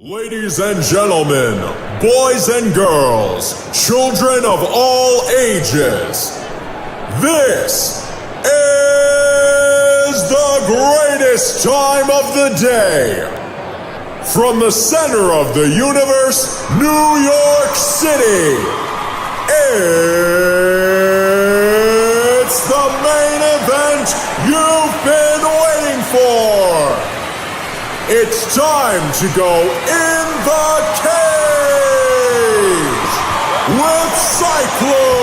Ladies and gentlemen, boys and girls, children of all ages, this is the greatest time of the day. From the center of the universe, New York City, it's the main event you've been waiting for. It's time to go in the cage with CYCLONE.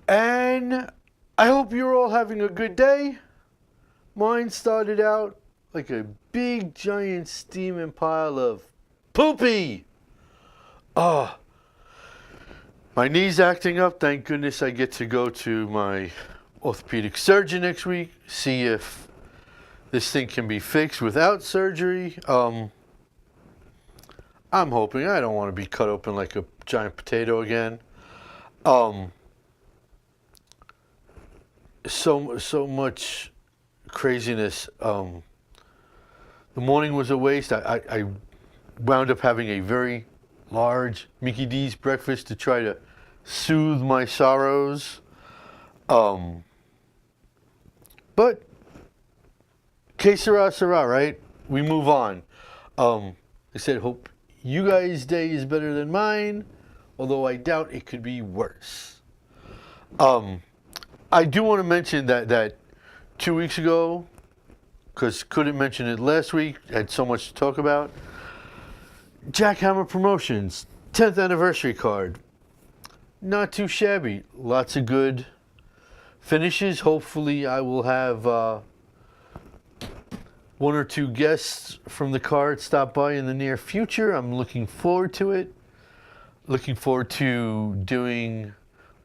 And I hope you're all having a good day. Mine started out like a big giant steaming pile of poopy. My knee's acting up. Thank goodness I get to go to my orthopedic surgeon next week, see if this thing can be fixed without surgery. I'm hoping. I don't want to be cut open like a giant potato again. So much craziness. The morning was a waste. I wound up having a very large Mickey D's breakfast to try to soothe my sorrows. But que sera, sera, right? We move on. I said, hope you guys' day is better than mine, although I doubt it could be worse. I do want to mention that 2 weeks ago, because couldn't mention it last week, had so much to talk about. Jackhammer Promotions, 10th anniversary card. Not too shabby. Lots of good finishes. Hopefully I will have one or two guests from the card stop by in the near future. I'm looking forward to it. Looking forward to doing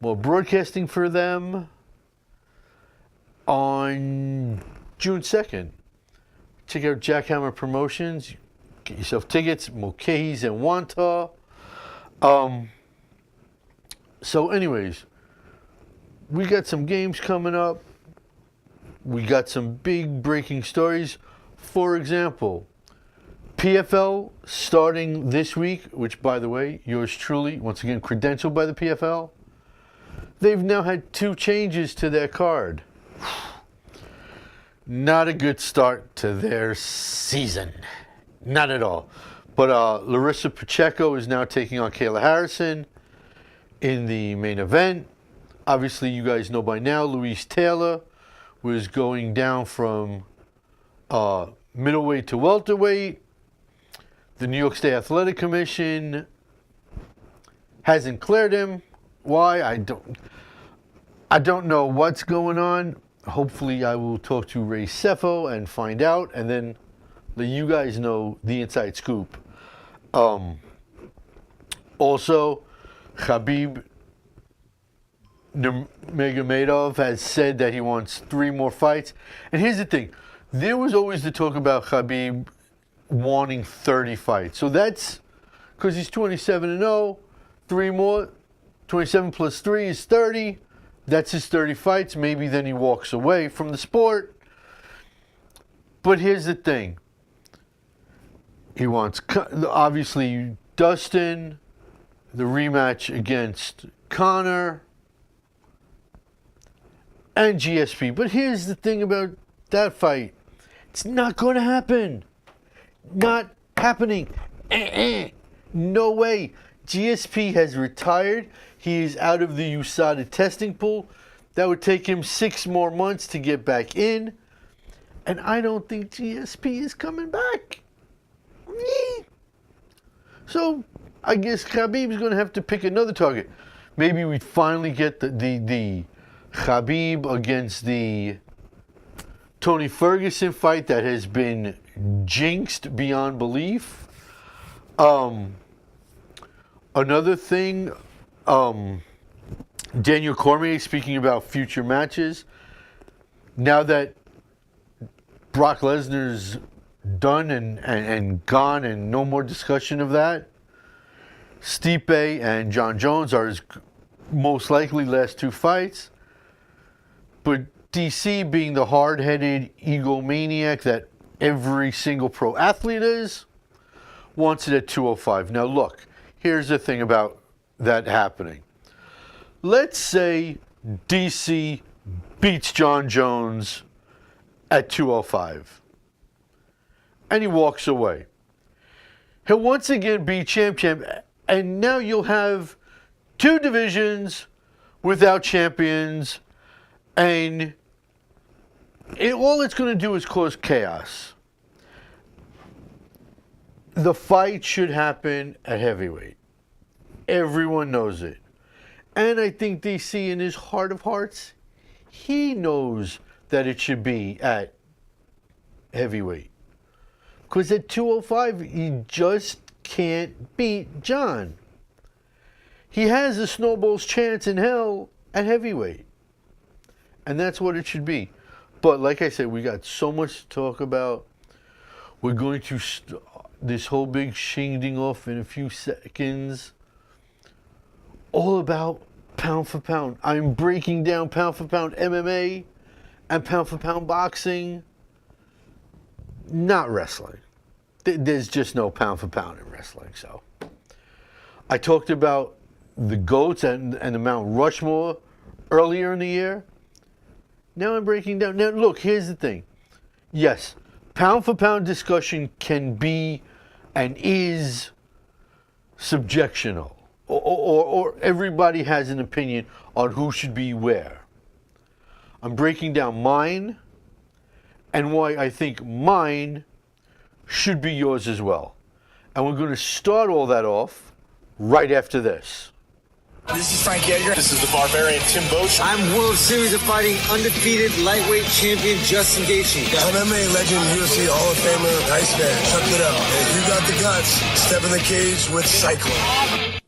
more broadcasting for them on June 2nd. Check out Jackhammer Promotions. Get yourself tickets. Mulcahy's and Wantagh. So anyways, we got some games coming up. We got some big breaking stories. For example, PFL starting this week, which, by the way, yours truly, once again, credentialed by the PFL. They've now had 2 changes to their card. Not a good start to their season. Not at all. But Larissa Pacheco is now taking on Kayla Harrison in the main event. Obviously, you guys know by now, Louise Taylor was going down from middleweight to welterweight. The New York State Athletic Commission hasn't cleared him. Why? I don't know what's going on. Hopefully I will talk to Ray Cepho and find out, and then let you guys know the inside scoop. Also, Khabib Nurmagomedov has said that he wants 3 more fights. And here's the thing. There was always the talk about Khabib wanting 30 fights. So that's because he's 27-0, 3 more, 27 plus 3 is 30. That's his 30 fights. Maybe then he walks away from the sport. But here's the thing. He wants, obviously, Dustin, the rematch against Conor, and GSP. But here's the thing about that fight. It's not going to happen. Not happening. No way. GSP has retired. He is out of the USADA testing pool. That would take him 6 more months to get back in. And I don't think GSP is coming back. So I guess Khabib is going to have to pick another target. Maybe we finally get the Khabib against the Tony Ferguson fight that has been jinxed beyond belief. Another thing, Daniel Cormier, speaking about future matches, now that Brock Lesnar's done and gone and no more discussion of that, Stipe and John Jones are his most likely last two fights. But DC, being the hard-headed egomaniac that every single pro athlete is, wants it at 205. Now look, here's the thing about that happening. Let's say DC beats John Jones at 205 and he walks away. He'll once again be champ, and now you'll have two divisions without champions, and all it's going to do is cause chaos. The fight should happen at heavyweight. Everyone knows it. And I think DC, in his heart of hearts, he knows that it should be at heavyweight. Because at 205, he just can't beat John. He has a snowball's chance in hell at heavyweight. And that's what it should be. But like I said, we got so much to talk about. We're going to this whole big shingding off in a few seconds. All about pound for pound. I'm breaking down pound for pound MMA and pound for pound boxing. Not wrestling. There's just no pound for pound in wrestling. So I talked about the GOATs and the Mount Rushmore earlier in the year. Now I'm breaking down. Now look, here's the thing. Yes, pound for pound discussion can be and is subjectional. Or everybody has an opinion on who should be where. I'm breaking down mine and why I think mine should be yours as well. And we're going to start all that off right after this. This is Frank Edgar. This is the Barbarian Tim Bosch. I'm World Series of Fighting undefeated lightweight champion Justin Gaethje. MMA legend, UFC Hall of Famer, Iceman. Chuck it up. If you got the guts, step in the cage with CYCLONE.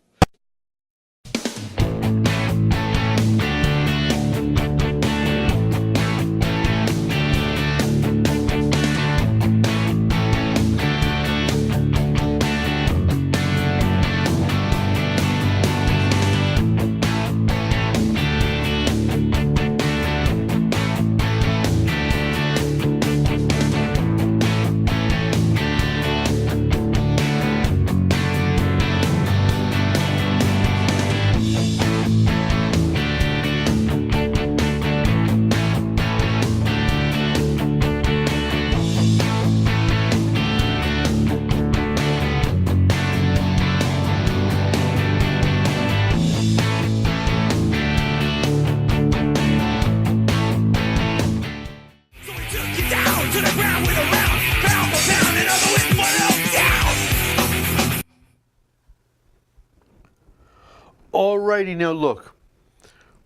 Alrighty, now look,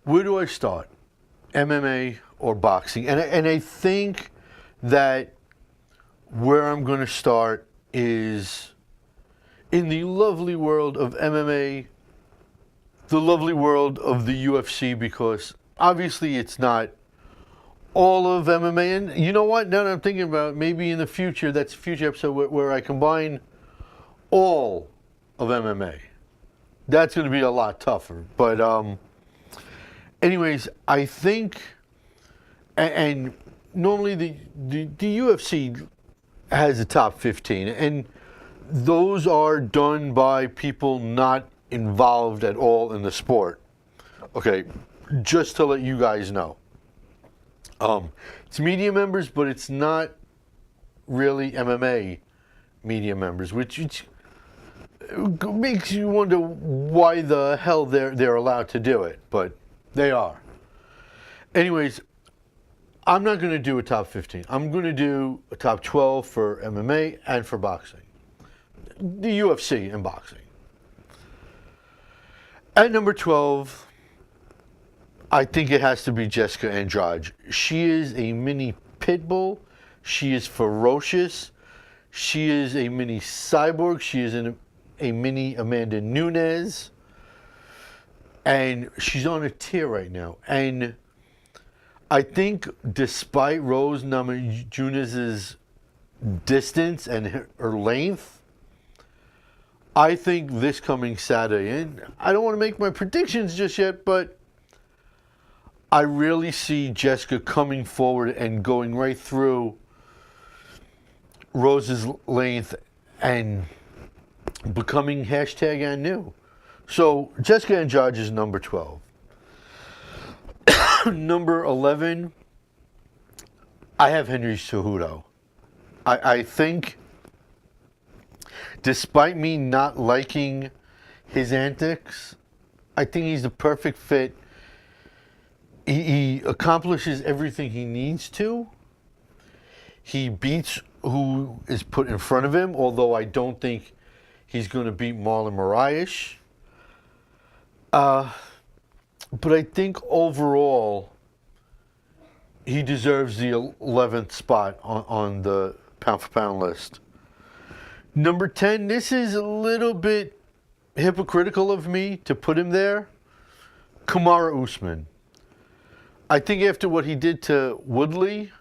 where do I start? MMA or boxing? And I think that where I'm going to start is in the lovely world of MMA, the lovely world of the UFC, because obviously it's not all of MMA. And you know what? Now that I'm thinking about it, maybe in the future, that's a future episode where I combine all of MMA. That's going to be a lot tougher. But anyways, I think, and normally the UFC has a top 15, and those are done by people not involved at all in the sport. Okay, just to let you guys know. It's media members, but it's not really MMA media members, which makes you wonder why the hell they're allowed to do it, but they are. Anyways, I'm not going to do a top 15. I'm going to do a top 12 for MMA and for boxing. The UFC and boxing. At number 12, I think it has to be Jessica Andrade. She is a mini pit bull. She is ferocious. She is a mini cyborg. She is a mini Amanda Nunes. And she's on a tear right now. And I think despite Rose Namajunas' distance and her length, I think this coming Saturday, and I don't want to make my predictions just yet, but I really see Jessica coming forward and going right through Rose's length and becoming hashtag and new. So Jessica Andrade is number 12. Number 11, I have Henry Cejudo. I think, despite me not liking his antics, I think he's the perfect fit. He accomplishes everything he needs to. He beats who is put in front of him, although I don't think he's going to beat Marlon Moraes. But I think overall, he deserves the 11th spot on the pound-for-pound list. Number 10, this is a little bit hypocritical of me to put him there. Kamaru Usman. I think after what he did to Woodley,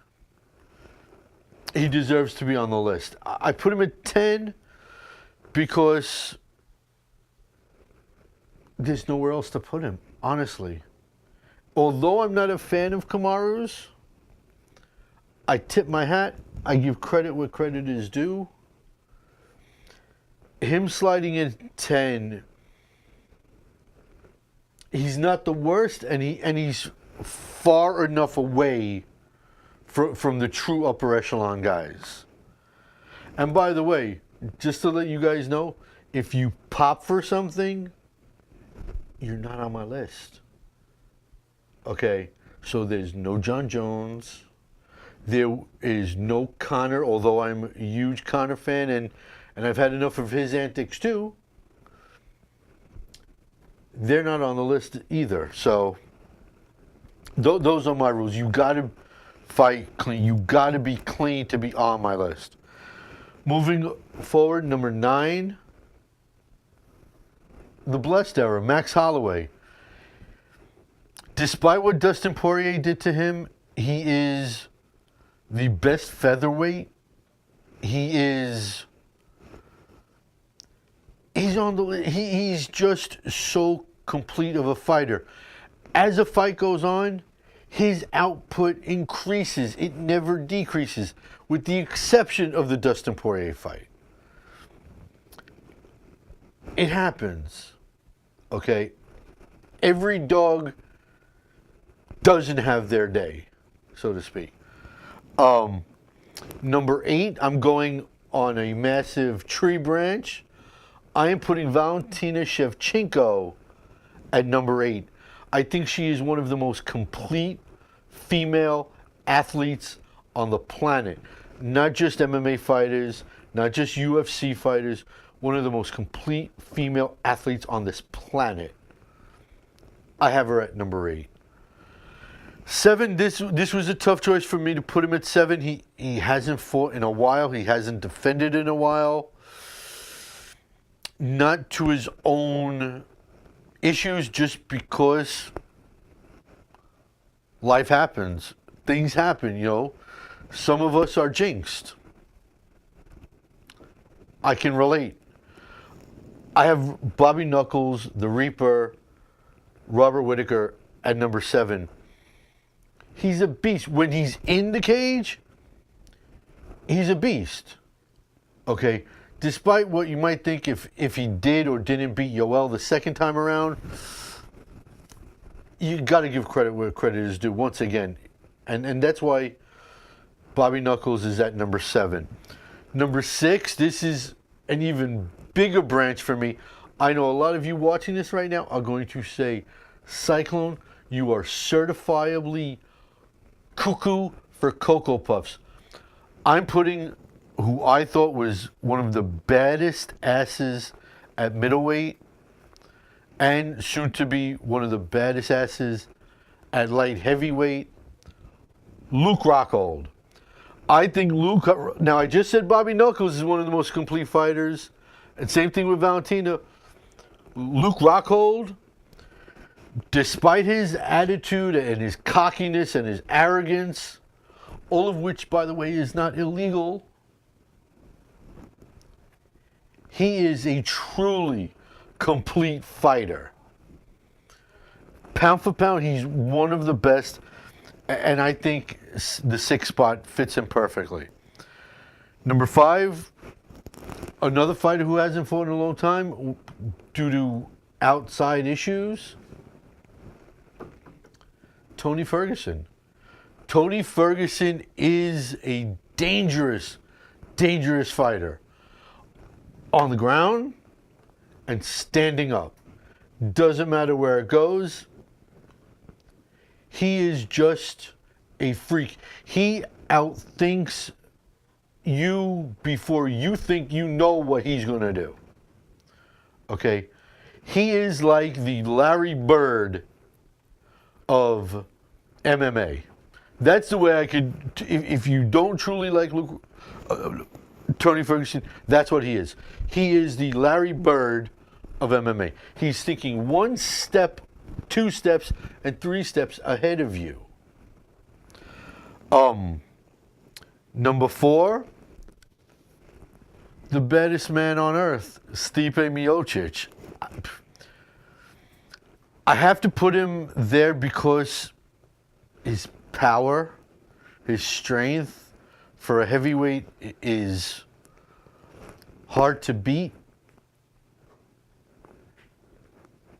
he deserves to be on the list. I put him at 10 because there's nowhere else to put him, honestly. Although I'm not a fan of Kamaru's, I tip my hat. I give credit where credit is due. Him sliding in 10, he's not the worst, and he's far enough away from the true upper echelon guys. And by the way, just to let you guys know, if you pop for something, you're not on my list. Okay, so there's no John Jones. There is no Conor, although I'm a huge Conor fan, and I've had enough of his antics too. They're not on the list either. So those are my rules. You got to fight clean. You got to be clean to be on my list. Moving forward, number 9, the Blessed Era, Max Holloway. Despite what Dustin Poirier did to him, he is the best featherweight. He's just so complete of a fighter. As a fight goes on, his output increases. It never decreases, with the exception of the Dustin Poirier fight. It happens. Okay? Every dog doesn't have their day, so to speak. Number 8, I'm going on a massive tree branch. I am putting Valentina Shevchenko at number 8. I think she is one of the most complete female athletes on the planet. Not just MMA fighters, not just UFC fighters, one of the most complete female athletes on this planet. I have her at number 8. 7, this was a tough choice for me to put him at 7. He hasn't fought in a while. He hasn't defended in a while. Not to his own issues, just because life happens. Things happen, you know. Some of us are jinxed. I can relate. I have Bobby Knuckles, the Reaper, Robert Whittaker at number 7. He's a beast. When he's in the cage, he's a beast. Okay? Despite what you might think if he did or didn't beat Yoel the second time around, you got to give credit where credit is due once again. And that's why Bobby Knuckles is at number 7. Number 6, this is an even bigger branch for me. I know a lot of you watching this right now are going to say, Cyclone, you are certifiably cuckoo for Cocoa Puffs. I'm putting who I thought was one of the baddest asses at middleweight, and soon to be one of the baddest asses at light heavyweight, Luke Rockhold. I think Luke, now I just said Bobby Knuckles is one of the most complete fighters, and same thing with Valentina. Luke Rockhold, despite his attitude and his cockiness and his arrogance, all of which, by the way, is not illegal, he is a truly complete fighter. Pound for pound, he's one of the best, and I think the 6th spot fits him perfectly. Number 5, another fighter who hasn't fought in a long time due to outside issues, Tony Ferguson. Tony Ferguson is a dangerous, dangerous fighter on the ground and standing up. Doesn't matter where it goes. He is just a freak. He outthinks you before you think you know what he's going to do. Okay? He is like the Larry Bird of MMA. That's the way I could, if you don't truly like Tony Ferguson, that's what he is. He is the Larry Bird of MMA. He's thinking 1 step, 2 steps, and 3 steps ahead of you. Number 4, the baddest man on earth, Stipe Miocic. I have to put him there because his power, his strength for a heavyweight is hard to beat.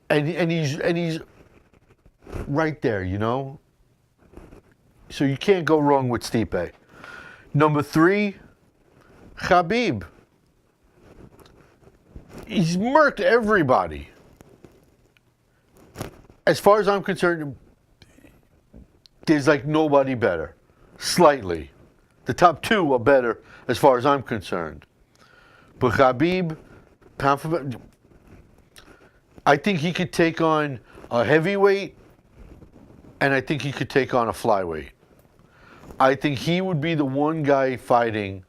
And he's right there, you know? So you can't go wrong with Stipe. Number 3, Khabib. He's murked everybody. As far as I'm concerned, there's like nobody better. Slightly. The top 2 are better as far as I'm concerned. But Khabib, pound for pound, I think he could take on a heavyweight, and I think he could take on a flyweight. I think he would be the one guy fighting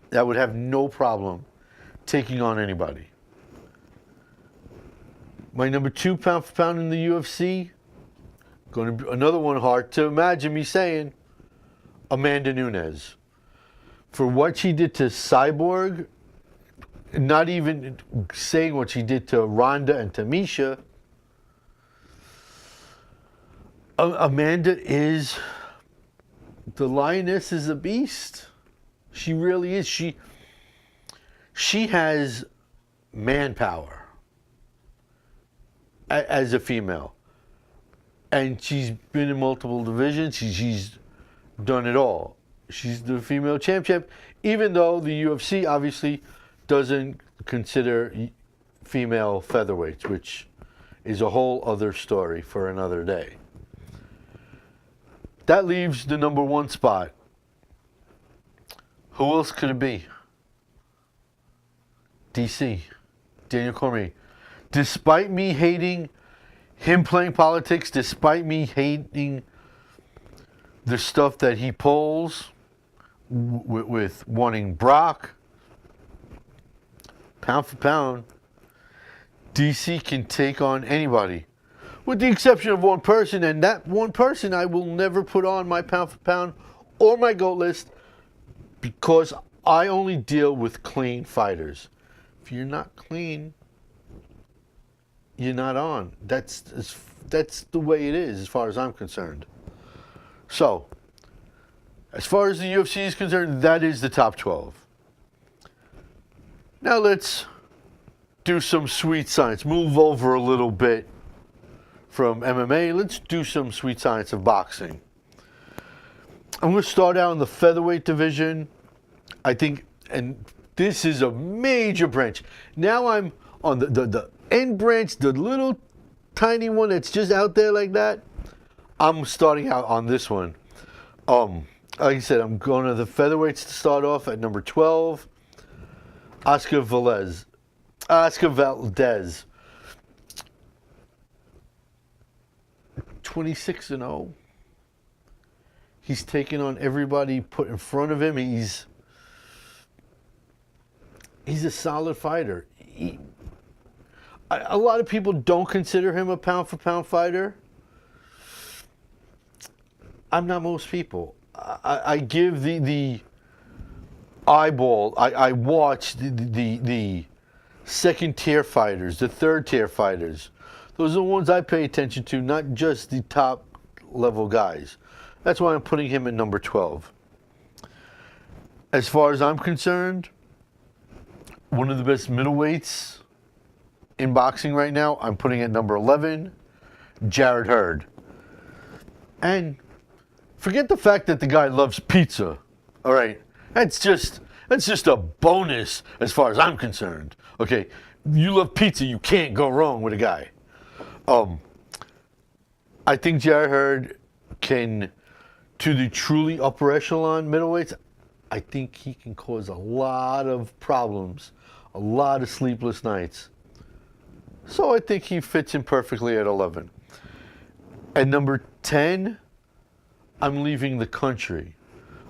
that would have no problem taking on anybody. My number 2 pound for pound in the UFC, going to be another one hard to imagine me saying, Amanda Nunes. For what she did to Cyborg, not even saying what she did to Ronda and to Misha, Amanda is, the lioness is a beast. She really is. She has manpower as a female. And she's been in multiple divisions. She's done it all. She's the female champ, even though the UFC obviously doesn't consider female featherweights, which is a whole other story for another day. That leaves the number 1 spot. Who else could it be? DC, Daniel Cormier. Despite me hating him playing politics, despite me hating the stuff that he pulls with wanting Brock, pound for pound, DC can take on anybody. With the exception of one person, and that one person I will never put on my pound for pound or my GOAT list because I only deal with clean fighters. If you're not clean, you're not on. That's the way it is as far as I'm concerned. So, as far as the UFC is concerned, that is the top 12. Now let's do some sweet science. Move over a little bit from MMA. Let's do some sweet science of boxing. I'm going to start out in the featherweight division. I think, and this is a major branch. Now I'm on the end branch, the little tiny one that's just out there like that. I'm starting out on this one. Like I said, I'm going to the featherweights to start off at number 12. Oscar Valdez. 26-0. He's taken on everybody put in front of him. He's a solid fighter. A lot of people don't consider him a pound-for-pound fighter. I'm not most people. I give the eyeball. I watch the second-tier fighters, the third-tier fighters. Those are the ones I pay attention to, not just the top-level guys. That's why I'm putting him at number 12. As far as I'm concerned, one of the best middleweights in boxing right now, I'm putting at number 11, Jarrett Hurd. And forget the fact that the guy loves pizza. All right, that's just a bonus as far as I'm concerned. Okay, you love pizza, you can't go wrong with a guy. I think Jarrett Hurd can, to the truly upper echelon middleweights, I think he can cause a lot of problems, a lot of sleepless nights. So I think he fits in perfectly at 11. At number 10, I'm leaving the country.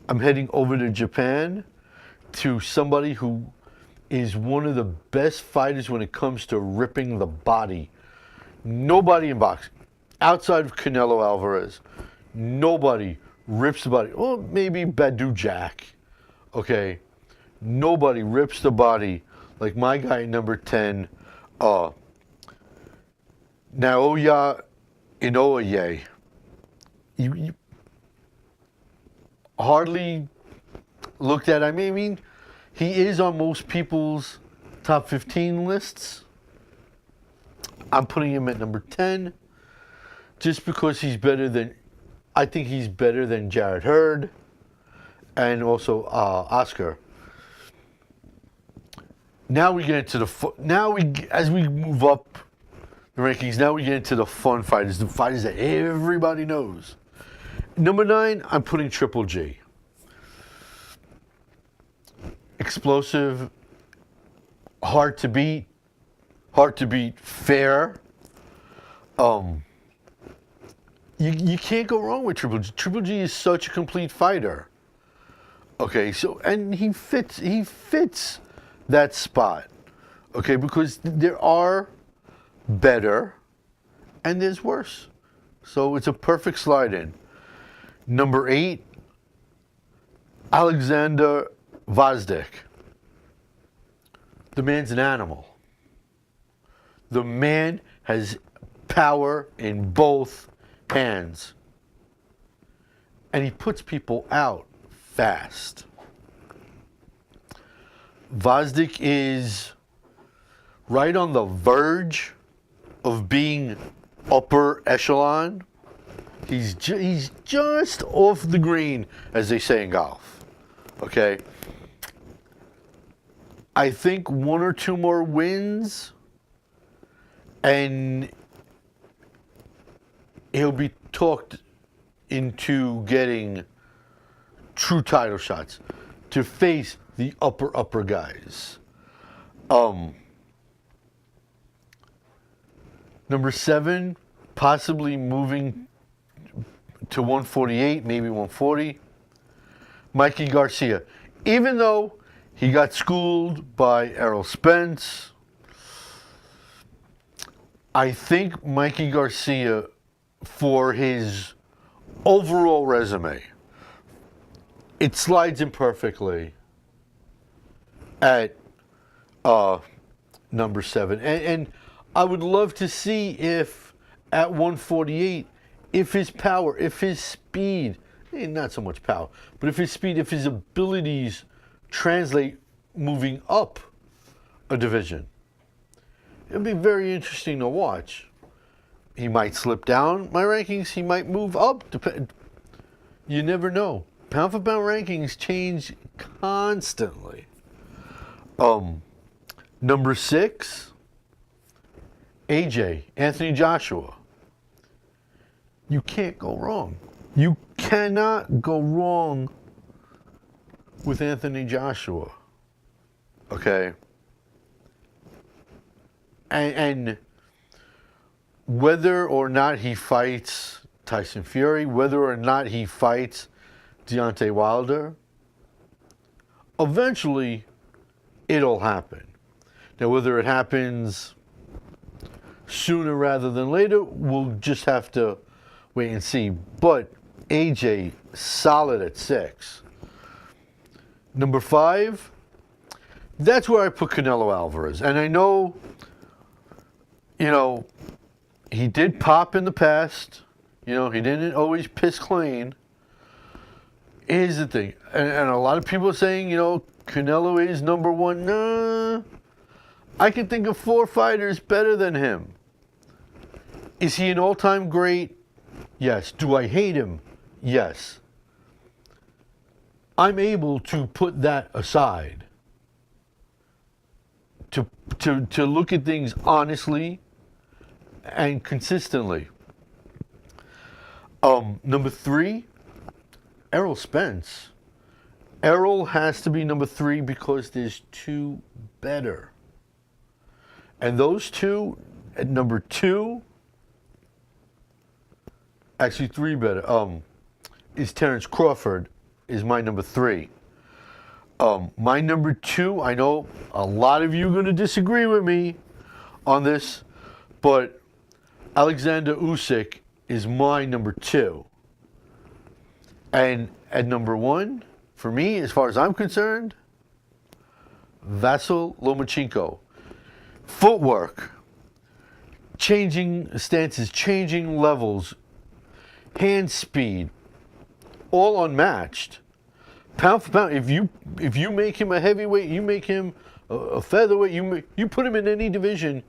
I'm heading over to Japan to somebody who is one of the best fighters when it comes to ripping the body. Nobody in boxing, outside of Canelo Alvarez, nobody rips the body. Well, maybe Badu Jack, okay? Nobody rips the body like my guy at number 10, Naoya Inoue. You hardly looked at. I mean, he is on most people's top 15 lists. I'm putting him at number 10 just because I think he's better than Jarrett Hurd and also Oscar. Now we get into as we move up the rankings, now we get into the fun fighters, the fighters that everybody knows. Number 9, I'm putting Triple G. Explosive, hard to beat fair. You can't go wrong with Triple G. Triple G is such a complete fighter. Okay, so and he fits that spot. Okay, because there are better and there's worse. So it's a perfect slide in. Number 8, Alexander Gvozdyk. The man's an animal. The man has power in both hands. And he puts people out fast. Gvozdyk is right on the verge of being upper echelon. He's just off the green, as they say in golf. Okay? I think 1 or 2 more wins and he'll be talked into getting true title shots to face the upper guys. Number 7, possibly moving to 148, maybe 140, Mikey Garcia. Even though he got schooled by Errol Spence, I think Mikey Garcia, for his overall resume, it slides in perfectly at number 7. And I would love to see if at 148, if his power, if his speed, not so much power, but if his speed, if his abilities translate moving up a division. It'll be very interesting to watch. He might slip down my rankings. He might move up. You never know. Pound for pound rankings change constantly. Number 6, AJ, Anthony Joshua. You can't go wrong. You cannot go wrong with Anthony Joshua. Okay? And whether or not he fights Tyson Fury, whether or not he fights Deontay Wilder, eventually it'll happen. Now, whether it happens sooner rather than later. We'll just have to wait and see. But AJ, solid at 6. Number 5, that's where I put Canelo Alvarez. And I know, he did pop in the past. He didn't always piss clean. Here's the thing. And a lot of people are saying, Canelo is number 1. Nah. I can think of 4 fighters better than him. Is he an all-time great? Yes. Do I hate him? Yes. I'm able to put that aside. To look at things honestly and consistently. Number 3, Errol Spence. Errol has to be number 3 because there's 2 better. And those 2, at number 2, actually 3 better, is Terrence Crawford, is my number 3. My number 2, I know a lot of you are going to disagree with me on this, but Alexander Usyk is my number 2. And at number 1, for me, as far as I'm concerned, Vasyl Lomachenko. Footwork, changing stances, changing levels, hand speed, all unmatched. Pound for pound, if you make him a heavyweight, you make him a featherweight, you put him in any division,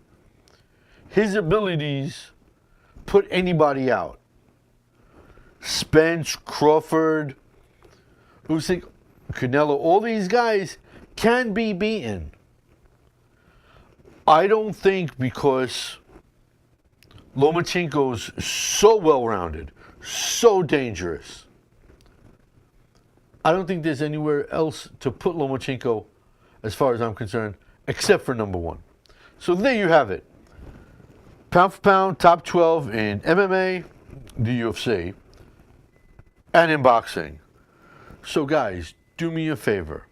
his abilities put anybody out. Spence, Crawford, Usyk, Canelo, all these guys can be beaten. I don't think because Lomachenko's so well-rounded, so dangerous, I don't think there's anywhere else to put Lomachenko, as far as I'm concerned, except for number 1. So there you have it. Pound for pound, top 12 in MMA, the UFC, and in boxing. So guys, do me a favor.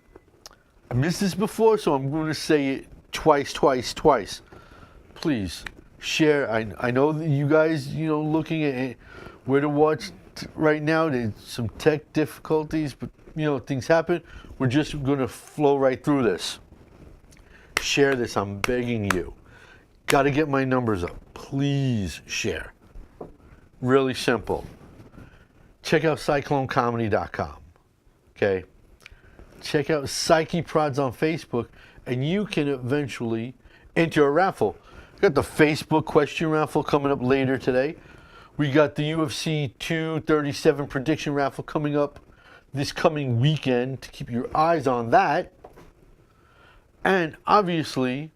I missed this before, so I'm going to say it twice. Please share. I know that you guys, looking at where to watch right now. There's some tech difficulties, but things happen. We're just going to flow right through this. Share this. I'm begging you. Got to get my numbers up. Please share. Really simple. Check out CycloneComedy.com. Okay. Check out Psyche Prods on Facebook, and you can eventually enter a raffle. We got the Facebook question raffle coming up later today. We got the UFC 237 prediction raffle coming up this coming weekend to keep your eyes on that. And obviously,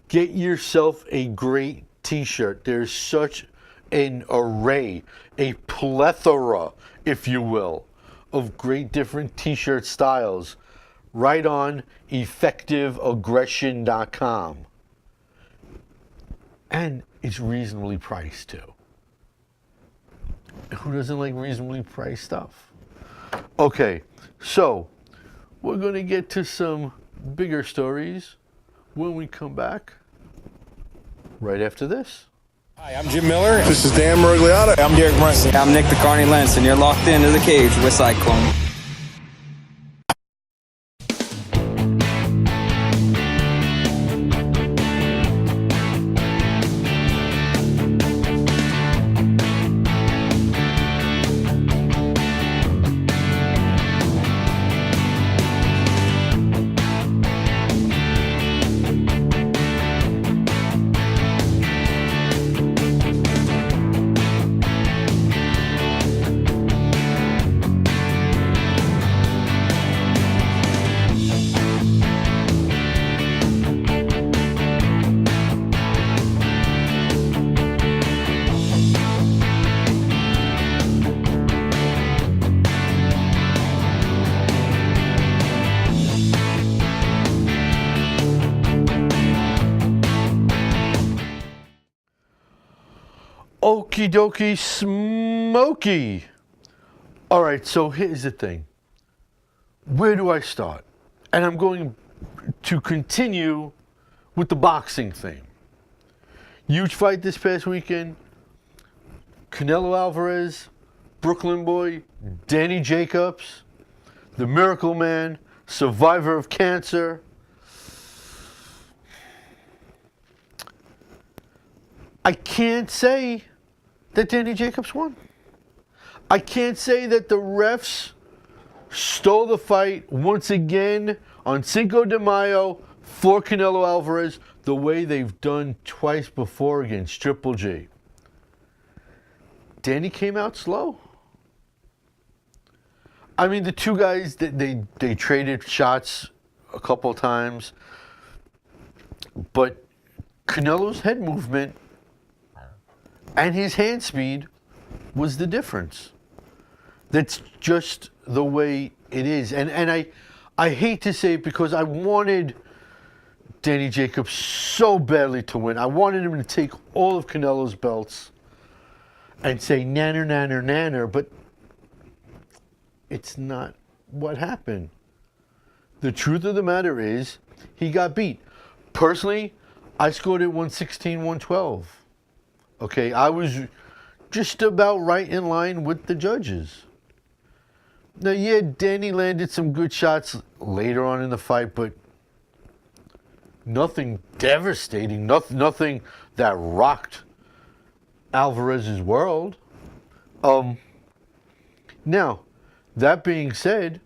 get yourself a great t-shirt. There's such an array, a plethora, if you will, of great different t-shirt styles right on effectiveaggression.com. And it's reasonably priced too. Who doesn't like reasonably priced stuff? Okay, so we're going to get to some bigger stories when we come back right after this. Hi, I'm Jim Miller. This is Dan Merigliotta. I'm Derek Brunson. I'm Nick the Carney Lentz, and you're locked into the cage with Cyclone. Okie dokie smoky. All right, so here's the thing. Where do I start? And I'm going to continue with the boxing thing. Huge fight this past weekend. Canelo Alvarez, Brooklyn Boy, Danny Jacobs, the Miracle Man, survivor of cancer. I can't say that Danny Jacobs won. I can't say that the refs stole the fight once again on Cinco de Mayo for Canelo Alvarez the way they've done twice before against Triple G. Danny came out slow. I mean, the two guys, they traded shots a couple times, but Canelo's head movement and his hand speed was the difference. That's just the way it is. And I hate to say it because I wanted Danny Jacobs so badly to win. I wanted him to take all of Canelo's belts and say nanner, nanner, nanner, but it's not what happened. The truth of the matter is he got beat. Personally, I scored it 116, 112. Okay, I was just about right in line with the judges. Now, yeah, Danny landed some good shots later on in the fight, but nothing devastating, nothing that rocked Alvarez's world. Now, that being said,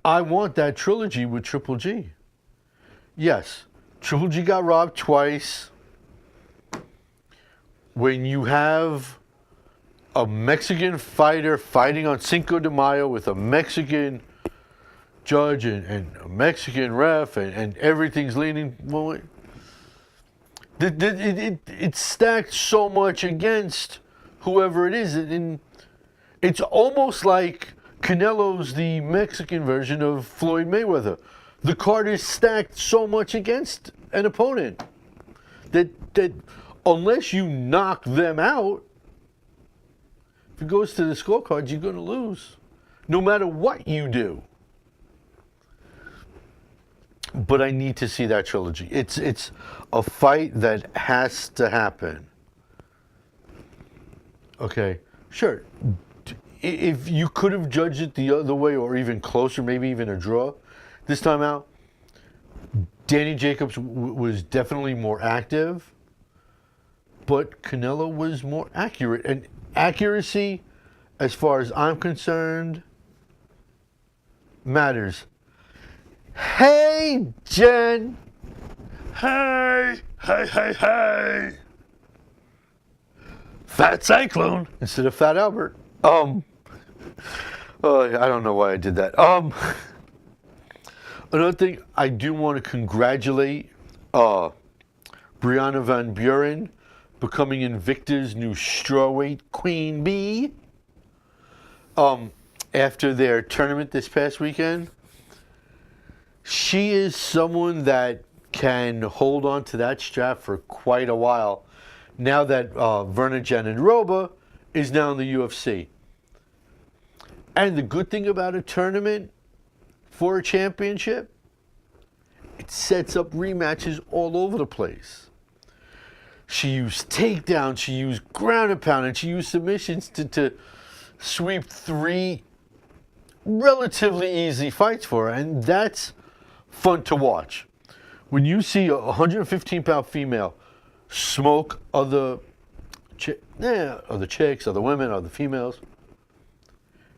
I want that trilogy with Triple G. Yes, Triple G got robbed twice. When you have a Mexican fighter fighting on Cinco de Mayo with a Mexican judge and a Mexican ref and everything's leaning, well, it's stacked so much against whoever it is. And it's almost like Canelo's the Mexican version of Floyd Mayweather. The card is stacked so much against an opponent that unless you knock them out, if it goes to the scorecards, you're going to lose, no matter what you do. But I need to see that trilogy. It's a fight that has to happen. Okay, sure. If you could have judged it the other way or even closer, maybe even a draw, this time out, Danny Jacobs was definitely more active, but Canelo was more accurate. And accuracy, as far as I'm concerned, matters. Hey, Jen. Hey. Fat Cyclone instead of Fat Albert. I don't know why I did that. Another thing, I do want to congratulate Brianna Van Buren becoming Invicta's new strawweight queen bee. After their tournament this past weekend, she is someone that can hold on to that strap for quite a while. Now that Verna Jandiroba is now in the UFC. And the good thing about a tournament for a championship, it sets up rematches all over the place. She used takedowns, she used ground and pound, and she used submissions to sweep 3 relatively easy fights for her. And that's fun to watch. When you see a 115-pound female smoke other chicks, other women, other females,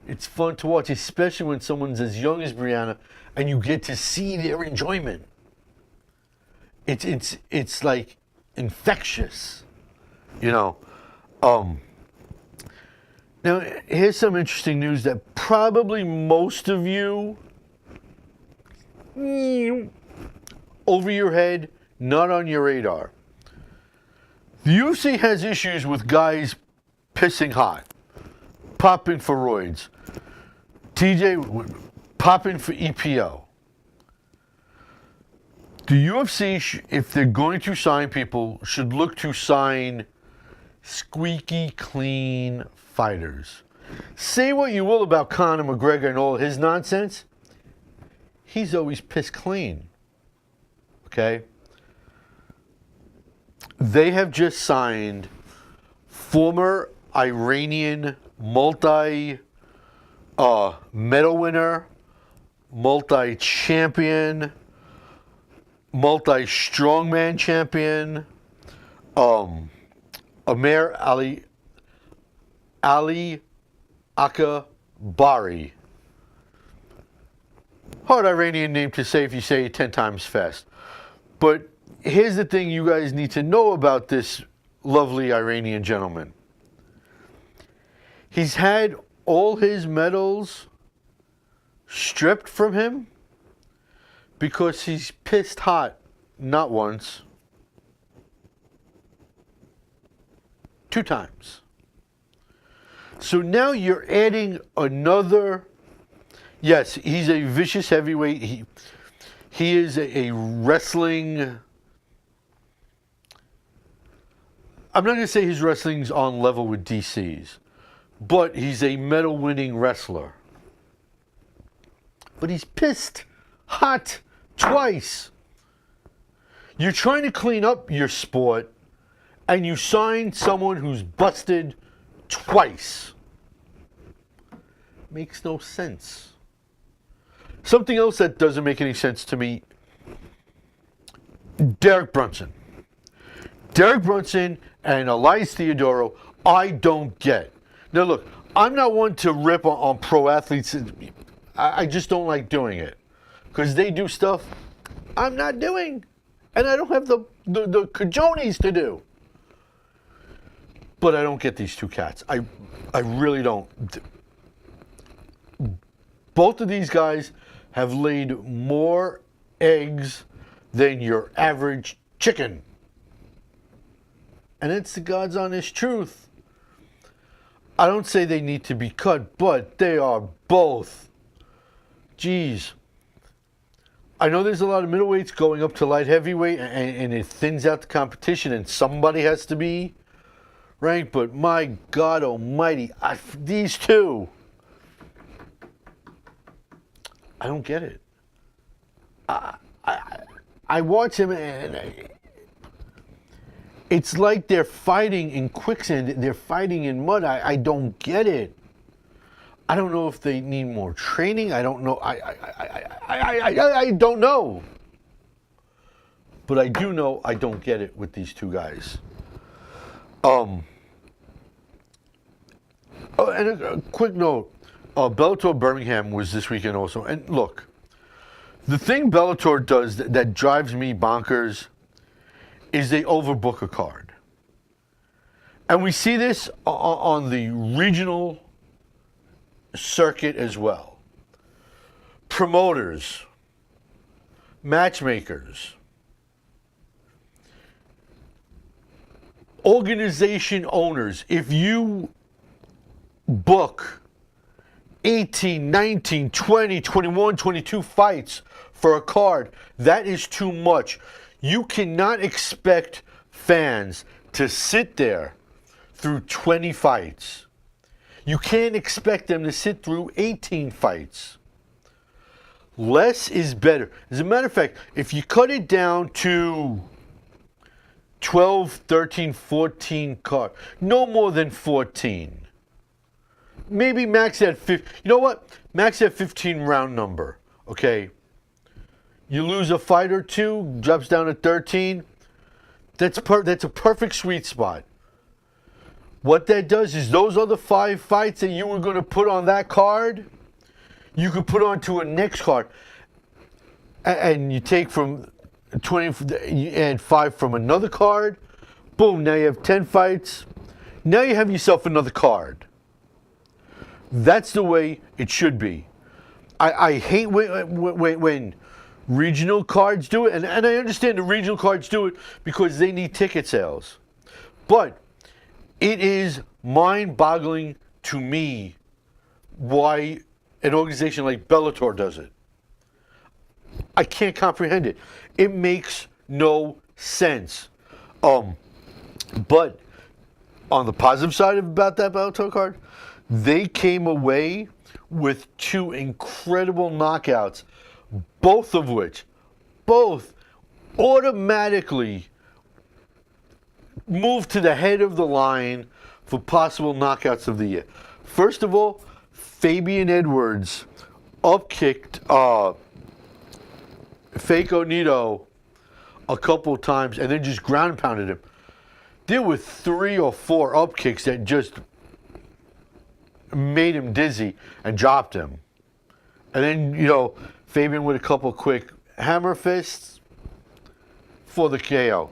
it's fun to watch, especially when someone's as young as Brianna and you get to see their enjoyment. It's like infectious, you know. Now, here's some interesting news that probably most of you, over your head, not on your radar. The UFC has issues with guys pissing hot, popping for roids. TJ popping for EPO. The UFC, if they're going to sign people, should look to sign squeaky clean fighters. Say what you will about Conor McGregor and all his nonsense, he's always pissed clean. Okay? They have just signed former Iranian medal winner, multi-champion, multi-strongman champion, Amir Ali Akbari. Hard Iranian name to say if you say it 10 times fast. But here's the thing you guys need to know about this lovely Iranian gentleman. He's had all his medals stripped from him because he's pissed hot not once, 2 times. So now you're adding another. Yes, he's a vicious heavyweight. He is a wrestling. I'm not going to say his wrestling's on level with DC's, but he's a medal-winning wrestler. But he's pissed hot twice. You're trying to clean up your sport, and you sign someone who's busted twice. Makes no sense. Something else that doesn't make any sense to me, Derek Brunson. Derek Brunson and Elias Theodoro, I don't get. Now look, I'm not one to rip on pro athletes. I just don't like doing it. Because they do stuff I'm not doing. And I don't have the cajones to do. But I don't get these two cats. I really don't. Both of these guys have laid more eggs than your average chicken. And it's the God's honest truth. I don't say they need to be cut, but they are both. Geez. I know there's a lot of middleweights going up to light heavyweight, and it thins out the competition, and somebody has to be ranked, but my God almighty, these two, I don't get it. I watch him, and it's like they're fighting in quicksand. They're fighting in mud. I don't get it. I don't know if they need more training. I don't know. I don't know. But I do know I don't get it with these two guys. Oh, and a quick note. Bellator Birmingham was this weekend also. And look, the thing Bellator does that drives me bonkers is they overbook a card. And we see this on the regional circuit as well. Promoters, matchmakers, organization owners, if you book 18, 19, 20, 21, 22 fights for a card, that is too much. You cannot expect fans to sit there through 20 fights. You can't expect them to sit through 18 fights. Less is better. As a matter of fact, if you cut it down to 12, 13, 14 cards, no more than 14. Maybe max at 15. You know what? Max at 15 round number. Okay. You lose a fight or two, drops down to 13. That's a perfect sweet spot. What that does is those other 5 fights that you were going to put on that card, you could put onto a next card. And you take from 20 and 5 from another card. Boom, now you have 10 fights. Now you have yourself another card. That's the way it should be. I hate when regional cards do it, and I understand the regional cards do it because they need ticket sales. But it is mind-boggling to me why an organization like Bellator does it. I can't comprehend it. It makes no sense. But on the positive side about that Bellator card, they came away with 2 incredible knockouts, both automatically moved to the head of the line for possible knockouts of the year. First of all, Fabian Edwards upkicked Faco Nito a couple times and then just ground pounded him. There were 3 or 4 up kicks that just made him dizzy and dropped him. And then, Fabian with a couple quick hammer fists for the KO.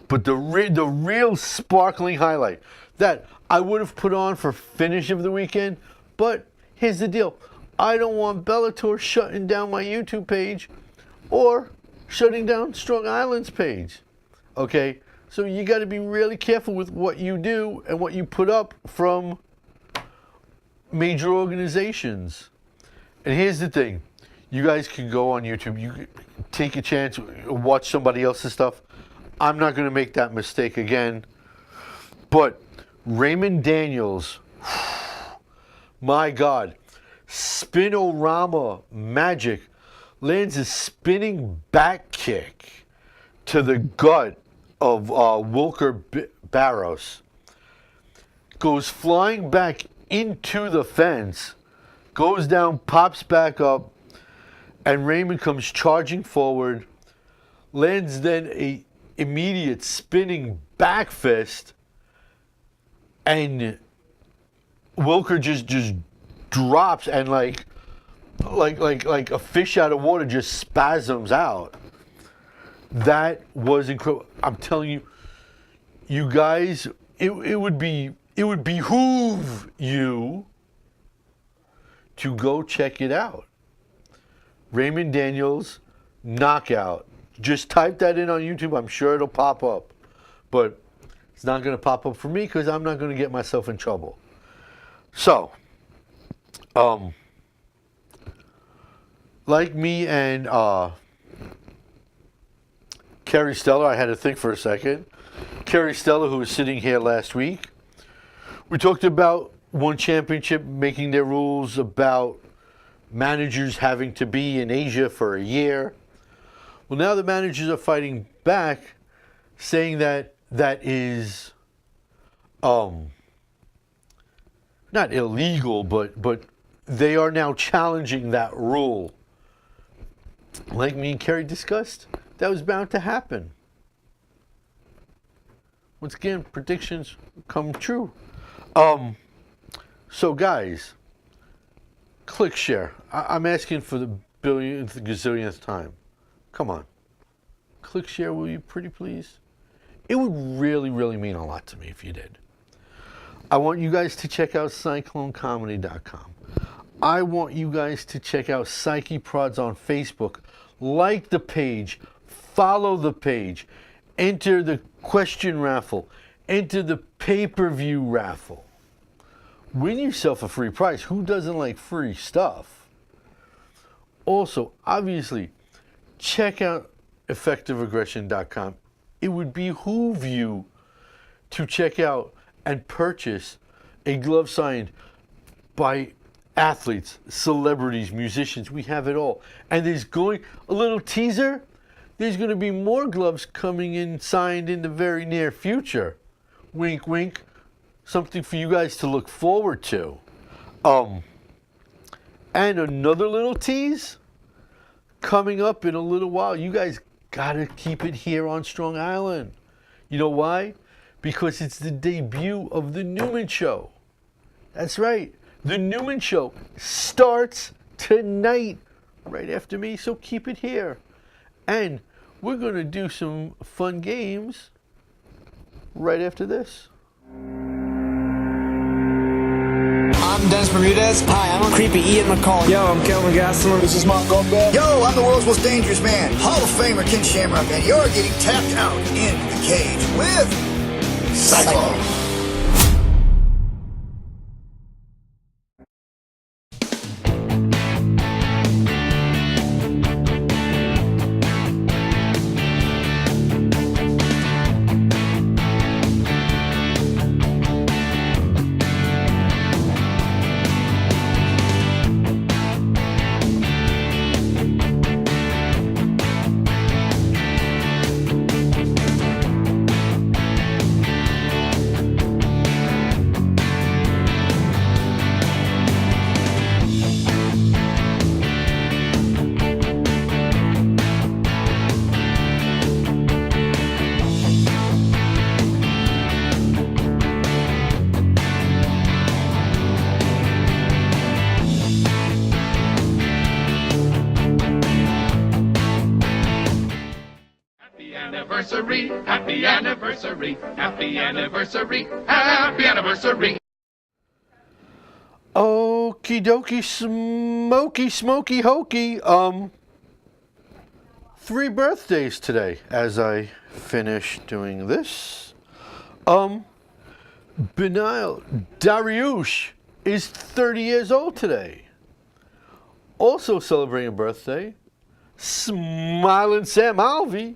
But the real sparkling highlight that I would have put on for finish of the weekend, but here's the deal. I don't want Bellator shutting down my YouTube page or shutting down Strong Island's page. Okay? So you got to be really careful with what you do and what you put up from major organizations. And here's the thing. You guys can go on YouTube. You can take a chance, watch somebody else's stuff. I'm not going to make that mistake again. But Raymond Daniels, my God, Spinorama magic, lands a spinning back kick to the gut of Wilker Barros. Goes flying back into the fence, goes down, pops back up, and Raymond comes charging forward, lands then a immediate spinning back fist, and Wilker just drops and like a fish out of water just spasms out. That was incredible. I'm telling you, you guys, it would behoove you to go check it out. Raymond Daniels knockout. Just type that in on YouTube. I'm sure it'll pop up. But it's not going to pop up for me because I'm not going to get myself in trouble. So, like me and Kerry Stella, I had to think for a second. Kerry Stella, who was sitting here last week, we talked about One Championship making their rules about managers having to be in Asia for a year. Well, now the managers are fighting back, saying that that is not illegal, but they are now challenging that rule. Like me and Kerry discussed, that was bound to happen. Once again, predictions come true. So guys, click share. I'm asking for the billionth, gazillionth time. Come on. Click share, will you pretty please? It would really, really mean a lot to me if you did. I want you guys to check out CycloneComedy.com. I want you guys to check out Psyche Prods on Facebook. Like the page. Follow the page. Enter the question raffle. Enter the pay-per-view raffle. Win yourself a free prize. Who doesn't like free stuff? Also, obviously, check out EffectiveAggression.com. It would behoove you to check out and purchase a glove signed by athletes, celebrities, musicians. We have it all. And there's going, a little teaser, there's going to be more gloves coming in signed in the very near future. Wink, wink. Something for you guys to look forward to. And another little tease coming up in a little while. You guys gotta keep it here on Strong Island. You know why? Because it's the debut of the Newman Show. That's right. The Newman Show starts tonight, right after me, so keep it here. And we're gonna do some fun games right after this. I'm Dennis Bermudez. Hi, I'm Creepy Ian McCall. Yo, I'm Kelvin Gastelum. This is Mark Goldberg. Yo, I'm the world's most dangerous man, Hall of Famer Ken Shamrock, and you're getting tapped out in the cage with Cyclone. anniversary, happy anniversary, happy anniversary, happy anniversary. Okie dokie, smoky hokey. 3 birthdays today as I finish doing this. Benial Dariush is 30 years old today. Also celebrating a birthday, Smiling Sam Alvey.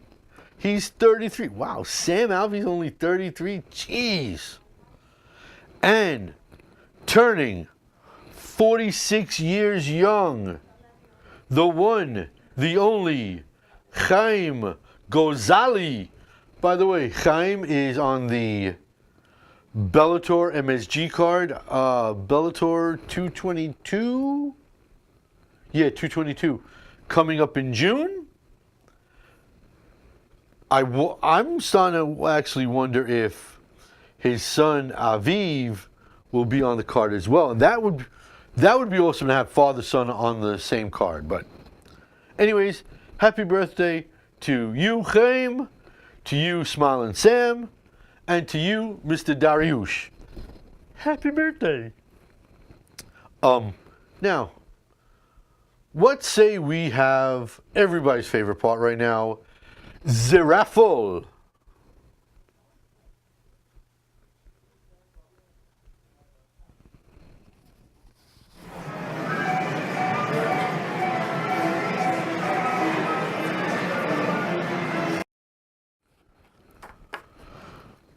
He's 33. Wow, Sam Alvey's only 33. Jeez. And turning 46 years young, the one, the only, Chaim Gozali. By the way, Chaim is on the Bellator MSG card, Bellator 222. Yeah, 222, coming up in June. I'm starting to actually wonder if his son Aviv will be on the card as well, and that would be awesome to have father-son on the same card. But anyways, happy birthday to you, Chaim, to you, Smiling Sam, and to you, Mr. Dariush. Happy birthday. Now, what say we have everybody's favorite part right now, the raffle.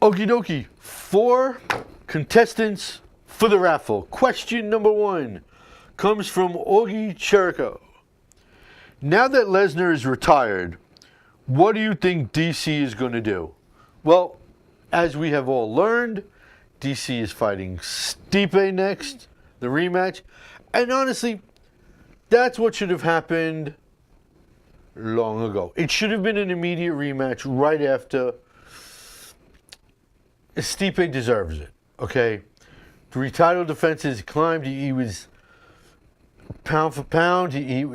Okie dokie, 4 contestants for the raffle. Question number 1 comes from Augie Cherico. Now that Lesnar is retired, what do you think DC is going to do? Well, as we have all learned, DC is fighting Stipe next, the rematch. And honestly, that's what should have happened long ago. It should have been an immediate rematch right after. Stipe deserves it, okay? 3 title defenses climbed. He was pound for pound, he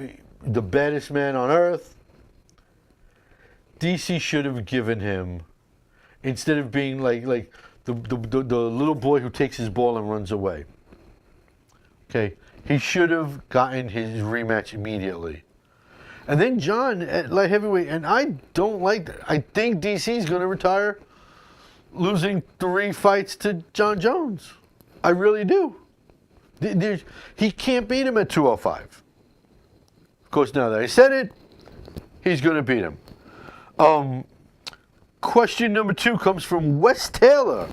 the baddest man on earth. DC should have given him, instead of being like the little boy who takes his ball and runs away. Okay, he should have gotten his rematch immediately. And then John at light heavyweight, and I don't like that. I think DC's going to retire losing 3 fights to John Jones. I really do. He can't beat him at 205. Of course, now that I said it, he's going to beat him. Question number 2 comes from Wes Taylor,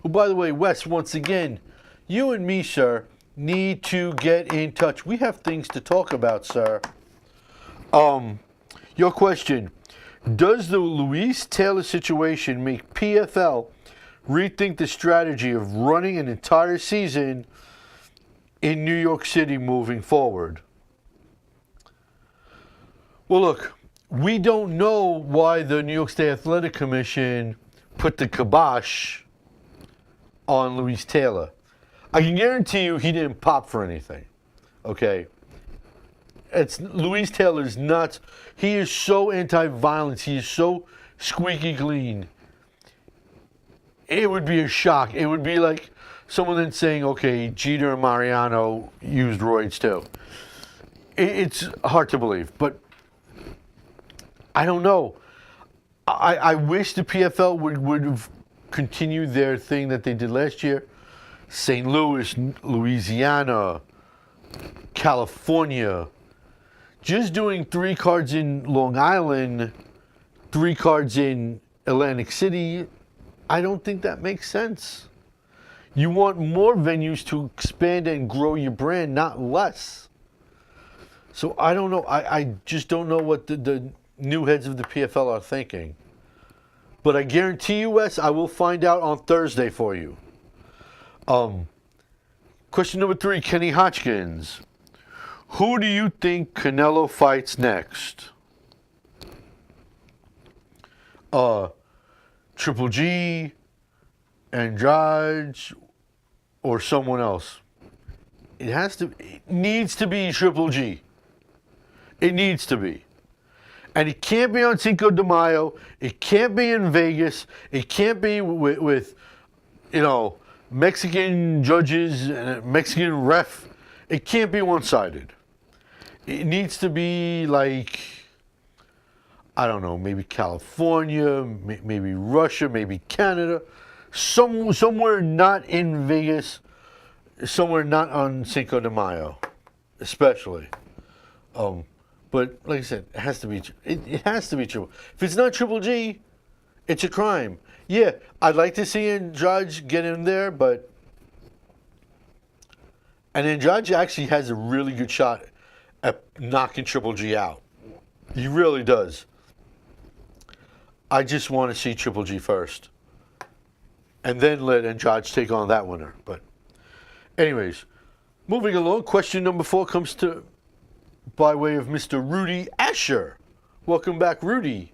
who, by the way, Wes, once again, you and me, sir, need to get in touch. We have things to talk about, sir. Your question: does the Luis Taylor situation make PFL rethink the strategy of running an entire season in New York City moving forward? Well, look, we don't know why the New York State Athletic Commission put the kibosh on Luis Taylor. I can guarantee you he didn't pop for anything, okay? Luis Taylor's nuts. He is so anti-violence. He is so squeaky clean. It would be a shock. It would be like someone then saying, okay, Jeter and Mariano used roids too. It's hard to believe, but I don't know. I wish the PFL would have continued their thing that they did last year. St. Louis, Louisiana, California. Just doing 3 cards in Long Island, 3 cards in Atlantic City, I don't think that makes sense. You want more venues to expand and grow your brand, not less. So I don't know. I just don't know what the new heads of the PFL are thinking. But I guarantee you, Wes, I will find out on Thursday for you. Question number 3, Kenny Hotchkins. Who do you think Canelo fights next? Triple G, Andrade, or someone else? It needs to be Triple G. It needs to be. And it can't be on Cinco de Mayo. It can't be in Vegas. It can't be with Mexican judges and a Mexican ref. It can't be one-sided. It needs to be like, I don't know, maybe California, maybe Russia, maybe Canada, somewhere not in Vegas, somewhere not on Cinco de Mayo, especially. But like I said, it has to be. It has to be triple. If it's not Triple G, it's a crime. Yeah, I'd like to see Andrade get in there, but Andrade actually has a really good shot at knocking Triple G out. He really does. I just want to see Triple G first, and then let Andrade take on that winner. But anyways, moving along. Question number 4 comes to by way of Mr. Rudy Asher. Welcome back, Rudy.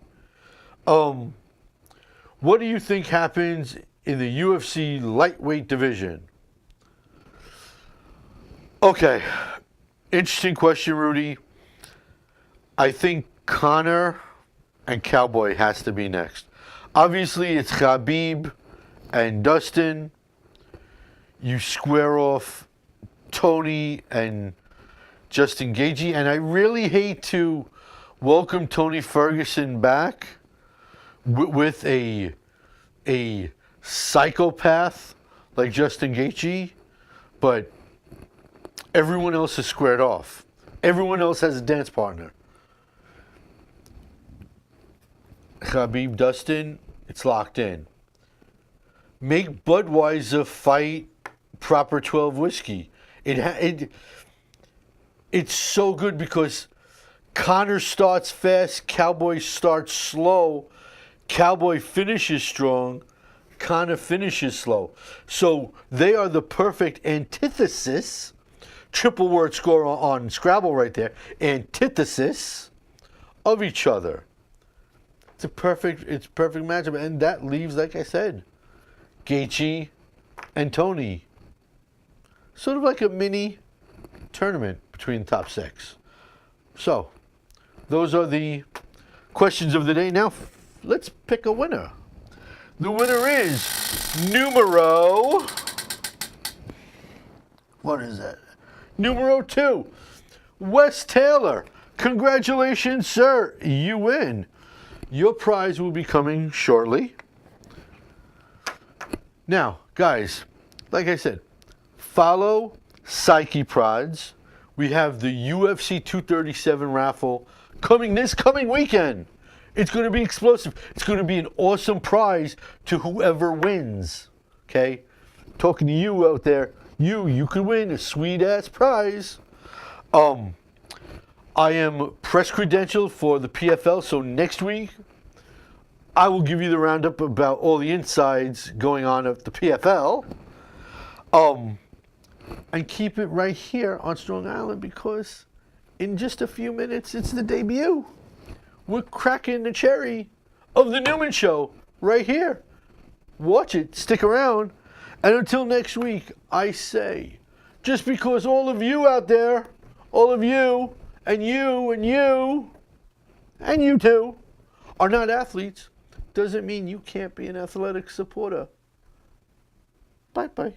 What do you think happens in the UFC lightweight division? Okay, interesting question, Rudy. I think Conor and Cowboy has to be next. Obviously, it's Khabib and Dustin. You square off Tony and Justin Gaethje, and I really hate to welcome Tony Ferguson back with a psychopath like Justin Gaethje, but everyone else is squared off. Everyone else has a dance partner. Khabib, Dustin, it's locked in. Make Budweiser fight Proper 12 whiskey. It's so good because Conor starts fast, Cowboy starts slow, Cowboy finishes strong, Conor finishes slow. So they are the perfect antithesis, triple word score on Scrabble right there, antithesis of each other. It's perfect matchup, and that leaves, like I said, Gaethje and Tony. Sort of like a mini tournament between the top 6. So, those are the questions of the day. Now, let's pick a winner. The winner is numero... What is that? Numero 2, Wes Taylor. Congratulations, sir. You win. Your prize will be coming shortly. Now, guys, like I said, follow Psyche Prods. We have the UFC 237 raffle coming this coming weekend. It's going to be explosive. It's going to be an awesome prize to whoever wins. Okay? Talking to you out there, you could win a sweet-ass prize. I am press credentialed for the PFL, so next week I will give you the roundup about all the insides going on at the PFL. And keep it right here on Strong Island because in just a few minutes it's the debut. We're cracking the cherry of the Newman Show right here. Watch it, stick around, and until next week, I say, just because all of you out there, all of you, and you, and you, and you too, are not athletes, doesn't mean you can't be an athletic supporter. Bye-bye.